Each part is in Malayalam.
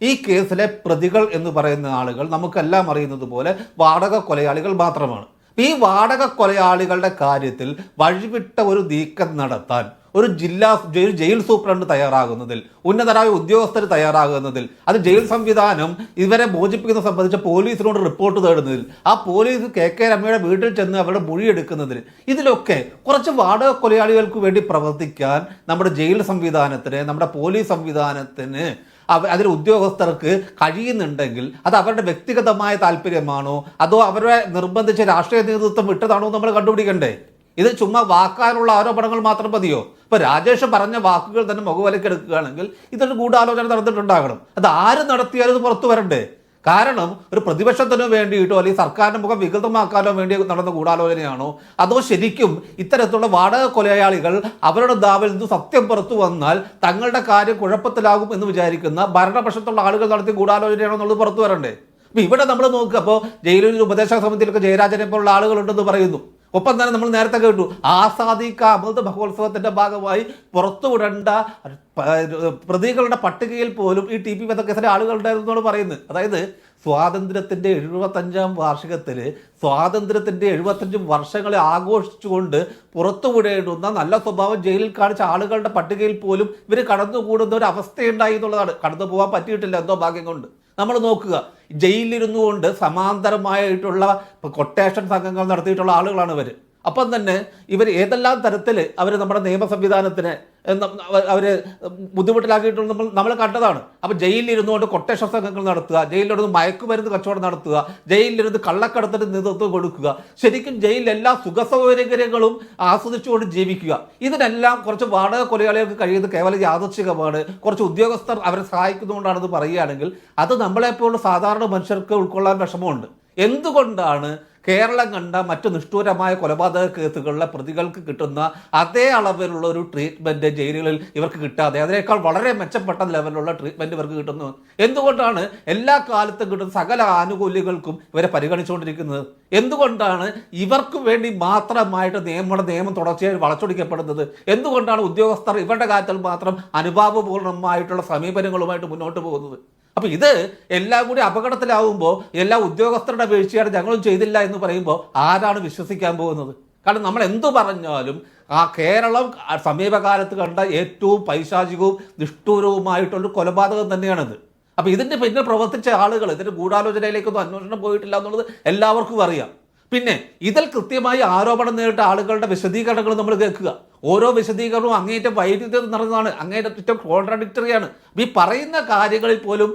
ഈ കേസിലെ പ്രതികൾ എന്ന് പറയുന്ന ആളുകൾ നമുക്കെല്ലാം അറിയുന്നത് പോലെ വാടക കൊലയാളികൾ മാത്രമാണ്. ഈ വാടക കൊലയാളികളുടെ കാര്യത്തിൽ വഴിവിട്ട ഒരു നീക്കം നടത്താൻ ഒരു ജയിൽ സൂപ്രണ്ട് തയ്യാറാകുന്നതിൽ, ഉന്നതരായ ഉദ്യോഗസ്ഥർ തയ്യാറാകുന്നതിൽ, അത് ജയിൽ സംവിധാനം ഇവരെ മോചിപ്പിക്കുന്ന സംബന്ധിച്ച് പോലീസിനോട് റിപ്പോർട്ട് തേടുന്നതിൽ, ആ പോലീസ് കെ രമയുടെ വീട്ടിൽ ചെന്ന് അവരുടെ മൊഴിയെടുക്കുന്നതിൽ, ഇതിലൊക്കെ കുറച്ച് വാടക കൊലയാളികൾക്ക് വേണ്ടി പ്രവർത്തിക്കാൻ നമ്മുടെ ജയിൽ സംവിധാനത്തിന്, നമ്മുടെ പോലീസ് സംവിധാനത്തിന്, അതിലെ ഉദ്യോഗസ്ഥർക്ക് കഴിയുന്നുണ്ടെങ്കിൽ അത് അവരുടെ വ്യക്തിഗതമായ താല്പര്യമാണോ അതോ അവരെ നിർബന്ധിച്ച് രാഷ്ട്രീയ നേതൃത്വം വിട്ടതാണോ നമ്മൾ കണ്ടുപിടിക്കണ്ടേ? ഇത് ചുമ്മാ വാക്കാനുള്ള ആരോപണങ്ങൾ മാത്രം മതിയോ? ഇപ്പൊ രാജേഷ് പറഞ്ഞ വാക്കുകൾ തന്നെ മുഖവിലക്കെടുക്കുകയാണെങ്കിൽ ഇതൊരു ഗൂഢാലോചന നടന്നിട്ടുണ്ടാകണം. അത് ആര് നടത്തിയാലും ഇത് പുറത്തു വരണ്ടേ? കാരണം ഒരു പ്രതിപക്ഷത്തിന് വേണ്ടിയിട്ടോ അല്ലെങ്കിൽ സർക്കാരിന്റെ മുഖം വികൃതമാക്കാനോ വേണ്ടി നടന്ന ഗൂഢാലോചനയാണോ അതോ ശരിക്കും ഇത്തരത്തിലുള്ള വാടക കൊലയാളികൾ അവരുടെ ദാവിൽ നിന്ന് സത്യം പുറത്തു വന്നാൽ തങ്ങളുടെ കാര്യം കുഴപ്പത്തിലാകും എന്ന് വിചാരിക്കുന്ന ഭരണപക്ഷത്തുള്ള ആളുകൾ നടത്തിയ ഗൂഢാലോചനയാണോ എന്നുള്ളത് പുറത്തു വരണ്ടേ? അപ്പൊ ഇവിടെ നമ്മൾ നോക്കുക, അപ്പോൾ ജയിലിൽ ഉപദേശക സമിതിയിലൊക്കെ ജയരാജനെ പോലുള്ള ആളുകളുണ്ടെന്ന് പറയുന്നു. ഒപ്പം തന്നെ നമ്മൾ നേരത്തെ കേട്ടു ആസാദി കാ അമൃത് മഹോത്സവത്തിന്റെ ഭാഗമായി പുറത്തുവിടേണ്ട പ്രതികളുടെ പട്ടികയിൽ പോലും ഈ ടി പി വധക്കേസിലെ ആളുകളുണ്ടായിരുന്നു പറയുന്നത്. അതായത് സ്വാതന്ത്ര്യത്തിന്റെ 75-ാം വാർഷികത്തിൽ സ്വാതന്ത്ര്യത്തിന്റെ 75 വർഷങ്ങളെ ആഘോഷിച്ചുകൊണ്ട് പുറത്തുവിടേണ്ടുന്ന നല്ല സ്വഭാവം ജയിലിൽ കാണിച്ച ആളുകളുടെ പട്ടികയിൽ പോലും ഇവർ കടന്നുകൂടുന്ന ഒരു അവസ്ഥയുണ്ടായി എന്നുള്ളതാണ്. കടന്നു പോകാൻ പറ്റിയിട്ടില്ല, എന്തോ ഭാഗ്യം കൊണ്ട്. നമ്മൾ നോക്കുക, ജയിലിലിരുന്നു കൊണ്ട് സമാന്തരമായിട്ടുള്ള കൊട്ടേഷൻ സംഘങ്ങൾ നടത്തിയിട്ടുള്ള ആളുകളാണ് ഇവർ. അപ്പം തന്നെ ഇവർ ഏതെല്ലാം തരത്തിൽ അവർ നമ്മുടെ നിയമ സംവിധാനത്തിനെ അവർ ബുദ്ധിമുട്ടിലാക്കിയിട്ടുള്ള നമ്മൾ കണ്ടതാണ്. അപ്പോൾ ജയിലിലിരുന്നുകൊണ്ട് കൊട്ടേഷൻ സംഘങ്ങൾ നടത്തുക, ജയിലിലിരുന്ന് മയക്കുമരുന്ന് കച്ചവടം നടത്തുക, ജയിലിലിരുന്ന് കള്ളക്കടത്തിന് നേതൃത്വം കൊടുക്കുക, ശരിക്കും ജയിലിൽ എല്ലാ സുഖ സൗകര്യങ്ങളും ആസ്വദിച്ചുകൊണ്ട് ജീവിക്കുക. ഇതിനെല്ലാം കുറച്ച് വാടക കൊലയാളികൾക്ക് കഴിയുന്നത് കേവലം യാദൃച്ഛികമാണ്, കുറച്ച് ഉദ്യോഗസ്ഥർ അവരെ സഹായിക്കുന്നതുകൊണ്ടാണെന്ന് പറയുകയാണെങ്കിൽ അത് നമ്മളെപ്പോലുള്ള സാധാരണ മനുഷ്യർക്ക് ഉൾക്കൊള്ളാൻ വിഷമമുണ്ട്. എന്തുകൊണ്ടാണ് കേരളം കണ്ട മറ്റു നിഷ്ഠൂരമായ കൊലപാതക കേസുകളിലെ പ്രതികൾക്ക് കിട്ടുന്ന അതേ അളവിലുള്ള ഒരു ട്രീറ്റ്മെൻറ്റ് ജയിലുകളിൽ ഇവർക്ക് കിട്ടാതെ അതിനേക്കാൾ വളരെ മെച്ചപ്പെട്ട ലെവലിലുള്ള ട്രീറ്റ്മെൻറ്റ് ഇവർക്ക് കിട്ടുന്നു? എന്തുകൊണ്ടാണ് എല്ലാ കാലത്തും കിട്ടുന്ന സകല ആനുകൂല്യങ്ങൾക്കും ഇവരെ പരിഗണിച്ചുകൊണ്ടിരിക്കുന്നത്? എന്തുകൊണ്ടാണ് ഇവർക്ക് വേണ്ടി മാത്രമായിട്ട് നിയമം തുടർച്ചയായി വളച്ചൊടിക്കപ്പെടുന്നത്? എന്തുകൊണ്ടാണ് ഉദ്യോഗസ്ഥർ ഇവരുടെ കാര്യത്തിൽ മാത്രം അനുഭാവപൂർണ്ണമായിട്ടുള്ള സമീപനങ്ങളുമായിട്ട് മുന്നോട്ട് പോകുന്നത്? അപ്പോൾ ഇത് എല്ലാം കൂടി അപകടത്തിലാവുമ്പോൾ എല്ലാ ഉദ്യോഗസ്ഥരുടെ വീഴ്ചയാണ് ഞങ്ങളും ചെയ്തില്ല എന്ന് പറയുമ്പോൾ ആരാണ് വിശ്വസിക്കാൻ പോകുന്നത്? കാരണം നമ്മൾ എന്തു പറഞ്ഞാലും ആ കേരളം സമീപകാലത്ത് കണ്ട ഏറ്റവും പൈശാചികവും നിഷ്ഠൂരവുമായിട്ടുള്ളൊരു കൊലപാതകം തന്നെയാണിത്. അപ്പോൾ ഇതിൻ്റെ പിന്നെ പ്രവർത്തിച്ച ആളുകൾ ഇതിൻ്റെ ഗൂഢാലോചനയിലേക്കൊന്നും അന്വേഷണം പോയിട്ടില്ല എന്നുള്ളത് എല്ലാവർക്കും അറിയാം. പിന്നെ ഇതിൽ കൃത്യമായി ആരോപണം നേരിട്ട ആളുകളുടെ വിശദീകരണങ്ങൾ നമ്മൾ കേൾക്കുക. ഓരോ വിശദീകരണവും അങ്ങേറ്റം വൈരുദ്ധ്യം നിറഞ്ഞതാണ്, അങ്ങേറ്റം കോൺട്രാഡിക്ടറിയാണ്. ഈ പറയുന്ന കാര്യങ്ങളിൽ പോലും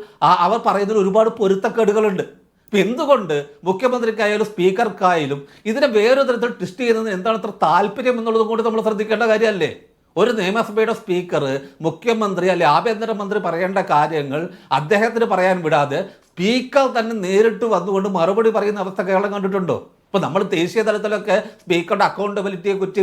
അവർ പറയുന്നതിൽ ഒരുപാട് പൊരുത്തക്കേടുകളുണ്ട്. ഇപ്പം എന്തുകൊണ്ട് മുഖ്യമന്ത്രിക്കായാലും സ്പീക്കർക്കായാലും ഇതിനെ വേറൊരു തരത്തിൽ ട്വിസ്റ്റ് ചെയ്യുന്നതിന് എന്താണ് അത്ര താല്പര്യം എന്നുള്ളതും കൂടി നമ്മൾ ശ്രദ്ധിക്കേണ്ട കാര്യമല്ലേ? ഒരു നിയമസഭയുടെ സ്പീക്കർ മുഖ്യമന്ത്രി അല്ലെ ആഭ്യന്തരമന്ത്രി പറയേണ്ട കാര്യങ്ങൾ അദ്ദേഹത്തിന് പറയാൻ വിടാതെ സ്പീക്കർ തന്നെ നേരിട്ട് വന്നുകൊണ്ട് മറുപടി പറയുന്ന അവസ്ഥ കേരളം കണ്ടിട്ടുണ്ടോ? ഇപ്പോൾ നമ്മൾ ദേശീയ തലത്തിലൊക്കെ സ്പീക്കറുടെ അക്കൗണ്ടബിലിറ്റിയെക്കുറിച്ച്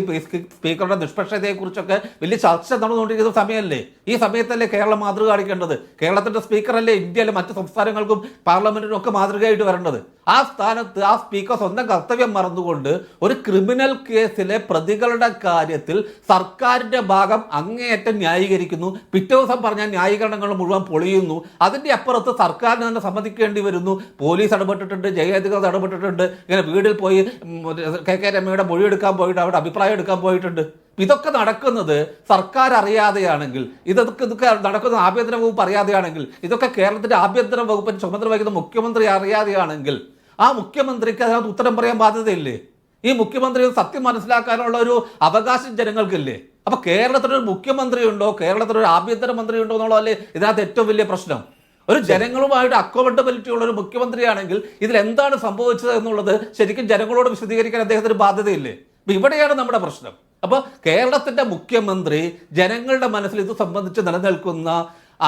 സ്പീക്കറുടെ നിഷ്പക്ഷതയെക്കുറിച്ചൊക്കെ വലിയ ചർച്ച നടന്നുകൊണ്ടിരിക്കുന്ന സമയമല്ലേ? ഈ സമയത്തല്ലേ കേരളം മാതൃക കാണിക്കേണ്ടത്? കേരളത്തിൻ്റെ സ്പീക്കറല്ലേ ഇന്ത്യയിലെ മറ്റ് സംസ്ഥാനങ്ങൾക്കും പാർലമെന്റിനും ഒക്കെ മാതൃകയായിട്ട് വരേണ്ടത്? ആ സ്ഥാനത്ത് ആ സ്പീക്കർ സ്വന്തം കർത്തവ്യം മറന്നുകൊണ്ട് ഒരു ക്രിമിനൽ കേസിലെ പ്രതികളുടെ കാര്യത്തിൽ സർക്കാരിൻ്റെ ഭാഗം അങ്ങേയറ്റം ന്യായീകരിക്കുന്നു. പിറ്റേ ദിവസം പറഞ്ഞാൽ ന്യായീകരണങ്ങൾ മുഴുവൻ പൊളിയുന്നു. അതിൻ്റെ അപ്പുറത്ത് സർക്കാരിന് തന്നെ സമ്മതിക്കേണ്ടി വരുന്നു. പോലീസ് ഇടപെട്ടിട്ടുണ്ട്, ജയാധികൃതർ ഇടപെട്ടിട്ടുണ്ട്, ഇങ്ങനെ വീട്ടിൽ പോയി കെ രമയുടെ മൊഴിയെടുക്കാൻ പോയിട്ട് അവിടെ അഭിപ്രായം എടുക്കാൻ പോയിട്ടുണ്ട്. ഇതൊക്കെ നടക്കുന്നത് സർക്കാർ അറിയാതെയാണെങ്കിൽ, ഇതൊക്കെ നടക്കുന്ന ആഭ്യന്തര വകുപ്പ് അറിയാതെയാണെങ്കിൽ, ഇതൊക്കെ കേരളത്തിൻ്റെ ആഭ്യന്തര വകുപ്പിന് ചുമതല വഹിക്കുന്ന മുഖ്യമന്ത്രി അറിയാതെയാണെങ്കിൽ ആ മുഖ്യമന്ത്രിക്ക് അതിനകത്ത് ഉത്തരം പറയാൻ ബാധ്യതയില്ലേ? ഈ മുഖ്യമന്ത്രി സത്യം മനസ്സിലാക്കാനുള്ള ഒരു അവകാശം ജനങ്ങൾക്കില്ലേ? അപ്പൊ കേരളത്തിലൊരു മുഖ്യമന്ത്രി ഉണ്ടോ, കേരളത്തിലൊരു ആഭ്യന്തരമന്ത്രി ഉണ്ടോ എന്നുള്ളതല്ലേ ഇതിനകത്ത് ഏറ്റവും വലിയ പ്രശ്നം. ഒരു ജനങ്ങളുമായിട്ട് അക്കൗണ്ടബിലിറ്റി ഉള്ള ഒരു മുഖ്യമന്ത്രിയാണെങ്കിൽ ഇതിൽ എന്താണ് സംഭവിച്ചത് എന്നുള്ളത് ശരിക്കും ജനങ്ങളോട് വിശദീകരിക്കാൻ അദ്ദേഹത്തിന് ബാധ്യതയില്ലേ? അപ്പൊ ഇവിടെയാണ് നമ്മുടെ പ്രശ്നം. അപ്പോൾ കേരളത്തിന്റെ മുഖ്യമന്ത്രി ജനങ്ങളുടെ മനസ്സിൽ ഇത് സംബന്ധിച്ച് നിലനിൽക്കുന്ന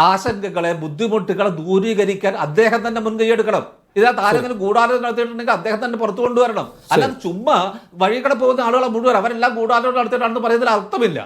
ആശങ്കകളെ, ബുദ്ധിമുട്ടുകളെ ദൂരീകരിക്കാൻ അദ്ദേഹം തന്നെ മുൻകൈ എടുക്കണം. ഇതിനകത്ത് ആരെങ്കിലും ഗൂഢാലോചന നടത്തിയിട്ടുണ്ടെങ്കിൽ അദ്ദേഹം തന്നെ പുറത്തു കൊണ്ടുവരണം. അല്ലാതെ ചുമ്മാ വഴികട പോകുന്ന ആളുകളെ മുഴുവൻ അവരെല്ലാം ഗൂഢാലോചന നടത്തിയിട്ടാണെന്ന് പറയുന്നതിൽ അർത്ഥമില്ല.